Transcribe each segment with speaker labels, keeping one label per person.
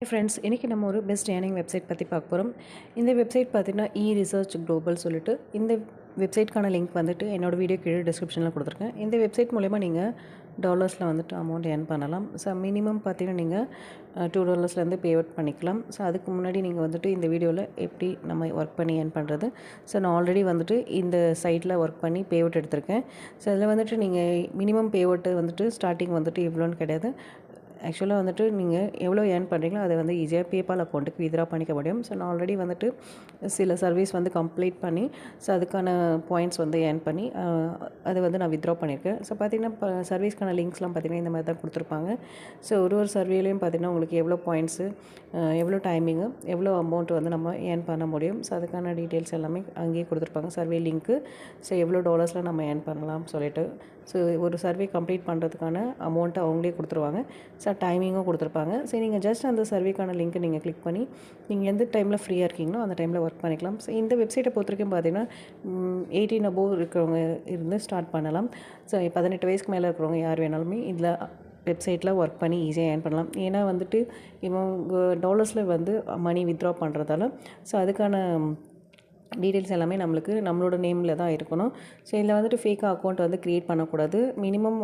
Speaker 1: Friends, இன்றைக்கி நம்ம ஒரு பெஸ்ட் ஏர்னிங் வெப்சைட் பற்றி பார்க்க போகிறோம். இந்த வெப்சைட் பார்த்தீங்கன்னா ரிசர்ச் குளோபல் சொல்லிட்டு இந்த வெப்சைட்கான லிங்க் வந்துட்டு என்னோடய வீடியோ கீழே டிஸ்கிரிப்ஷனில் கொடுத்துருக்கேன். இந்த வெப்சைட் மூலமா நீங்கள் டாலர்ஸில் வந்துட்டு அமௌண்ட் ஏர்ன் பண்ணலாம். ஸோ மினிமம் பார்த்தீங்கன்னா நீங்கள் $2 பே அவுட் பண்ணிக்கலாம். ஸோ அதுக்கு முன்னாடி நீங்கள் வந்துட்டு இந்த வீடியோவில் எப்படி நம்ம ஒர்க் பண்ணி ஏர்ன் பண்ணுறது. ஸோ நான் ஆல்ரெடி வந்துட்டு இந்த சைட்டில் ஒர்க் பண்ணி பே அவுட் எடுத்திருக்கேன். ஸோ அதில் வந்துட்டு நீங்கள் மினிமம் பே அவுட்டு வந்துட்டு ஸ்டார்டிங் வந்துட்டு இவ்வளோன்னு கிடையாது. ஆக்சுவலாக வந்துட்டு நீங்கள் எவ்வளோ ஏர்ன் பண்ணுறீங்களோ அதை வந்து ஈஸியாக பேபால் அக்கௌண்ட்டுக்கு வித்ட்ரா பண்ணிக்க முடியும். ஸோ நான் ஆல்ரெடி வந்துட்டு சில சர்வீஸ் வந்து கம்ப்ளீட் பண்ணி ஸோ அதுக்கான பாயிண்ட்ஸ் வந்து ஏர்ன் பண்ணி அதை வந்து நான் வித்ட்ரா பண்ணியிருக்கேன். ஸோ பார்த்திங்கன்னா இப்போ சர்வீஸ்க்கான லிங்க்ஸ்லாம் பார்த்திங்கன்னா இந்த மாதிரி தான் கொடுத்துருப்பாங்க. ஸோ ஒரு சர்வேலையும் பார்த்திங்கன்னா உங்களுக்கு எவ்வளோ பாயிண்ட்ஸு, எவ்வளோ டைமிங்கு, எவ்வளோ அமௌண்ட் வந்து நம்ம ஏர்ன் பண்ண முடியும். ஸோ அதுக்கான டீட்டெயில்ஸ் எல்லாமே அங்கேயே கொடுத்துருப்பாங்க. சர்வே லிங்க்கு, ஸோ எவ்வளோ டாலர்ஸில் நம்ம ஏர்ன் பண்ணலாம் சொல்லிட்டு. ஸோ ஒரு சர்வே கம்ப்ளீட் பண்ணுறதுக்கான அமௌண்ட்டை அவங்களே கொடுத்துருவாங்க. ஸோ டைமிங்கும் கொடுத்துருப்பாங்க. ஸோ நீங்கள் ஜஸ்ட் அந்த சர்வேக்கான லிங்க்கை நீங்கள் கிளிக் பண்ணி நீங்கள் எந்த டைமில் ஃப்ரீயாக இருக்கீங்களோ அந்த டைமில் ஒர்க் பண்ணிக்கலாம். ஸோ இந்த வெப்சைட்டை பொறுத்த வரைக்கும் பார்த்தீங்கன்னா 18 அபோவ் இருக்கிறவங்க இருந்து ஸ்டார்ட் பண்ணலாம். ஸோ 18 வயசுக்கு மேலே இருக்கிறவங்க யார் வேணாலுமே இதில் வெப்சைட்டில் ஒர்க் பண்ணி ஈஸியாக ஏர்ன் பண்ணலாம். ஏன்னா வந்துட்டு இவங்க டாலர்ஸில் வந்து மணி வித்ட்ரா பண்ணுறதால ஸோ அதுக்கான டீட்டெயில்ஸ் எல்லாமே நம்மளோட நேமில் தான் இருக்கணும். ஸோ இதில் வந்துட்டு ஃபேக்காக அக்கௌண்ட் வந்து க்ரியேட் பண்ணக்கூடாது. மினிமம்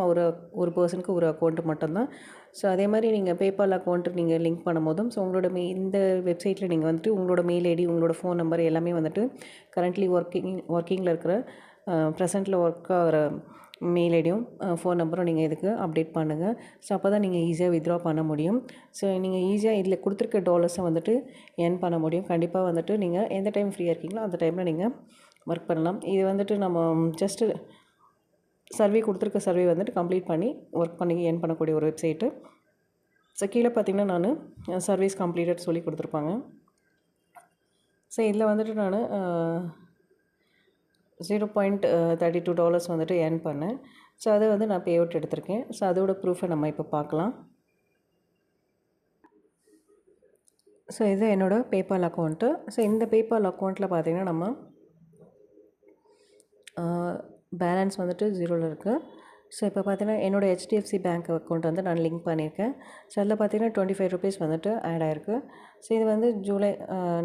Speaker 1: ஒரு பர்சனுக்கு ஒரு அக்கௌண்ட்டு மட்டும்தான். ஸோ அதே மாதிரி நீங்கள் பேபால் அக்கௌண்ட்டு நீங்கள் லிங்க் பண்ணும்போதும் ஸோ உங்களோட இந்த வெப்சைட்டில் நீங்கள் வந்துட்டு உங்களோட மெயில் ஐடி, உங்களோட ஃபோன் நம்பர் எல்லாமே வந்துட்டு கரண்ட்லி ஒர்க்கிங்கில் இருக்கிற ப்ரெசென்ட்டில் ஒர்க் ஆகிற மெயில் ஐடியும் ஃபோன் நம்பரும் நீங்கள் இதுக்கு அப்டேட் பண்ணுங்கள். ஸோ அப்போ தான் நீங்கள் ஈஸியாக வித்ட்ரா பண்ண முடியும். ஸோ நீங்கள் ஈஸியாக இதில் கொடுத்துருக்க டாலர்ஸை வந்துட்டு ஏர்ன் பண்ண முடியும். கண்டிப்பாக வந்துட்டு நீங்கள் எந்த டைம் ஃப்ரீயாக இருக்கீங்களோ அந்த டைமில் நீங்கள் ஒர்க் பண்ணலாம். இது வந்துட்டு நம்ம ஜஸ்ட்டு சர்வே கொடுத்துருக்க சர்வே வந்துட்டு கம்ப்ளீட் பண்ணி ஒர்க் பண்ணி ஏர்ன் பண்ணக்கூடிய ஒரு வெப்சைட்டு. ஸோ கீழே பார்த்திங்கன்னா நான் சர்வீஸ் கம்ப்ளீட்டட் சொல்லி கொடுத்துருப்பாங்க. ஸோ இதில் வந்துட்டு நான் $0.32 வந்துட்டு ஏர்ன் பண்ணேன். ஸோ அதை வந்து நான் பே அவுட் எடுத்திருக்கேன். ஸோ அதோட ப்ரூஃபை நம்ம இப்போ பார்க்கலாம். ஸோ இது என்னோடய பேபால் அக்கௌண்ட்டு. ஸோ இந்த பேபால் அக்கௌண்ட்டில் பார்த்திங்கன்னா நம்ம பேலன்ஸ் வந்துட்டு 0ல் இருக்குது. ஸோ இப்போ பார்த்தீங்கன்னா என்னோடய HDFC பேங்க் அக்கௌண்ட் வந்து நான் லிங்க் பண்ணியிருக்கேன். ஸோ அதில் பார்த்தீங்கன்னா $25 வந்துட்டு ஆட் ஆகிருக்கு. ஸோ இது வந்து ஜூலை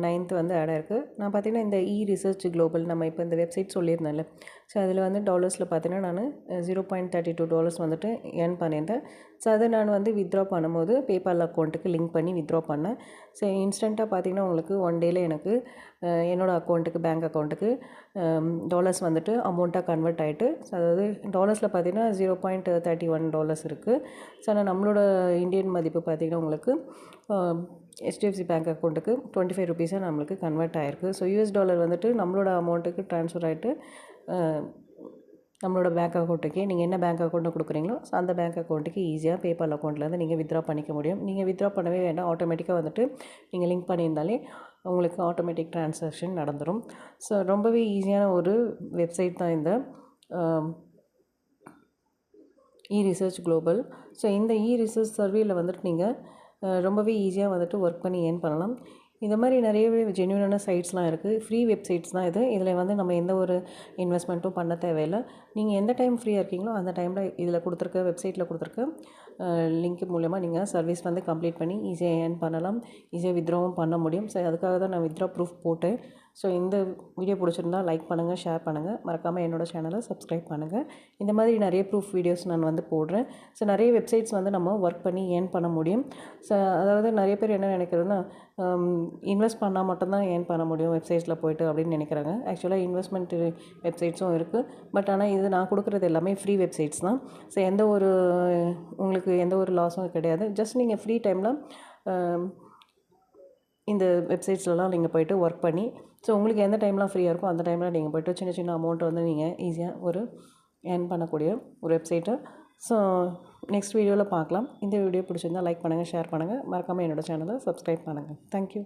Speaker 1: 9th வந்து ஆட் ஆகிருக்கு. நான் பார்த்தீங்கன்னா இந்த ரிசர்ச் குளோபல் நம்ம இப்போ இந்த வெப்சைட் சொல்லியிருந்தேன்ல, ஸோ அதில் வந்து டாலர்ஸில் பார்த்தீங்கன்னா நான் $0.32 வந்துட்டு ஏர்ன் பண்ணியிருந்தேன். ஸோ அதை நான் வந்து வித்ட்ரா பண்ணும்போது பேபால் அக்கௌண்ட்டுக்கு லிங்க் பண்ணி வித்ட்ரா பண்ணேன். ஸோ இன்ஸ்டண்ட்டாக பார்த்தீங்கன்னா உங்களுக்கு 1 டேயில் எனக்கு என்னோடய அக்கௌண்ட்டுக்கு, பேங்க் அக்கௌண்ட்டுக்கு டாலர்ஸ் வந்துட்டு அமௌண்ட்டாக கன்வெர்ட் ஆகிட்டு, ஸோ அதாவது டாலர்ஸில் பார்த்தீங்கன்னா $0.31 இருக்குது. ஸோ ஆனால் நம்மளோட இந்தியன் மதிப்பு பார்த்திங்கன்னா உங்களுக்கு HDFC பேங்க் அக்கௌண்ட்டுக்கு $25 நம்மளுக்கு கன்வெர்ட் ஆகிருக்கு. ஸோ US$ வந்துட்டு நம்மளோட அமௌண்ட்டுக்கு ட்ரான்ஸ்ஃபர் ஆகிட்டு நம்மளோட பேங்க் அக்கௌண்ட்டுக்கே நீங்கள் என்ன பேங்க் அக்கௌண்ட்டு கொடுக்குறீங்களோ ஸோ அந்த பேங்க் அக்கௌண்ட்டுக்கு ஈஸியாக பேபால் அக்கௌண்ட்லேருந்து நீங்கள் வித்ட்ரா பண்ணிக்க முடியும். நீங்கள் வித்ட்ரா பண்ணவே வேண்டாம், ஆட்டோமேட்டிக்காக வந்துட்டு நீங்கள் லிங்க் பண்ணியிருந்தாலே உங்களுக்கு ஆட்டோமேட்டிக் ட்ரான்சாக்ஷன் நடந்துடும். ஸோ ரொம்பவே ஈஸியான ஒரு வெப்சைட் தான் இந்த ரிசர்ச் குளோபல். ஸோ இந்த ரிசர்ச் சர்வேயில் வந்துட்டு நீங்கள் ரொம்பவே ஈஸியாக வந்துட்டு ஒர்க் பண்ணி ஏர்ன் பண்ணலாம். இந்த மாதிரி நிறையவே ஜென்யூனான சைட்ஸ்லாம் இருக்குது. ஃப்ரீ வெப்சைட்ஸ் தான் இது. இதில் வந்து நம்ம எந்த ஒரு இன்வெஸ்ட்மெண்ட்டும் பண்ண தேவையில்லை. நீங்கள் எந்த டைம் ஃப்ரீயாக இருக்கீங்களோ அந்த டைமில் இதில் கொடுத்துருக்க வெப்சைட்டில் கொடுத்துருக்க லிங்க் மூலமாக நீங்கள் சர்வீஸ் வந்து கம்ப்ளீட் பண்ணி ஈஸியாக ஏர்ன் பண்ணலாம், ஈஸியாக வித்ட்ராவும் பண்ண முடியும். ஸோ அதுக்காக தான் நான் வித்ட்ரா ப்ரூஃப் போட்டேன். ஸோ இந்த வீடியோ பிடிச்சிருந்தா லைக் பண்ணுங்கள், ஷேர் பண்ணுங்கள், மறக்காமல் என்னோடய சேனலை சப்ஸ்கிரைப் பண்ணுங்கள். இந்த மாதிரி நிறைய ப்ரூஃப் வீடியோஸ் நான் வந்து போடுறேன். ஸோ நிறைய வெப்சைட்ஸ் வந்து நம்ம ஒர்க் பண்ணி ஏர்ன் பண்ண முடியும். ஸோ அதாவது நிறைய பேர் என்ன நினைக்கிறதுனா இன்வெஸ்ட் பண்ணால் மட்டும்தான் ஏர்ன் பண்ண முடியும் வெப்சைட்ஸில் போய்ட்டு அப்படின்னு நினைக்கிறாங்க. ஆக்சுவலாக இன்வெஸ்ட்மெண்ட் வெப்சைட்ஸும் இருக்குது. பட் ஆனால் இது நான் கொடுக்குறது எல்லாமே ஃப்ரீ வெப்சைட்ஸ் தான். ஸோ உங்களுக்கு எந்த ஒரு லாஸும் கிடையாது. ஜஸ்ட் நீங்கள் ஃப்ரீ டைமில் இந்த வெப்சைட்ஸ்லலாம் நீங்கள் போய்ட்டு ஒர்க் பண்ணி ஸோ உங்களுக்கு எந்த டைம்லாம் ஃப்ரீயாக இருக்கோ அந்த டைமில் நீங்கள் போய்ட்டு சின்ன சின்ன அமௌண்ட்டை வந்து நீங்கள் ஈஸியாக ஏர்ன் பண்ணக்கூடிய ஒரு வெப்சைட்டு. ஸோ நெக்ஸ்ட் வீடியோவில் பார்க்கலாம். இந்த வீடியோ பிடிச்சிருந்தால் லைக் பண்ணுங்கள், ஷேர் பண்ணுங்கள், மறக்காமல் என்னோடய சேனலை சப்ஸ்கிரைப் பண்ணுங்கள். தேங்க்யூ.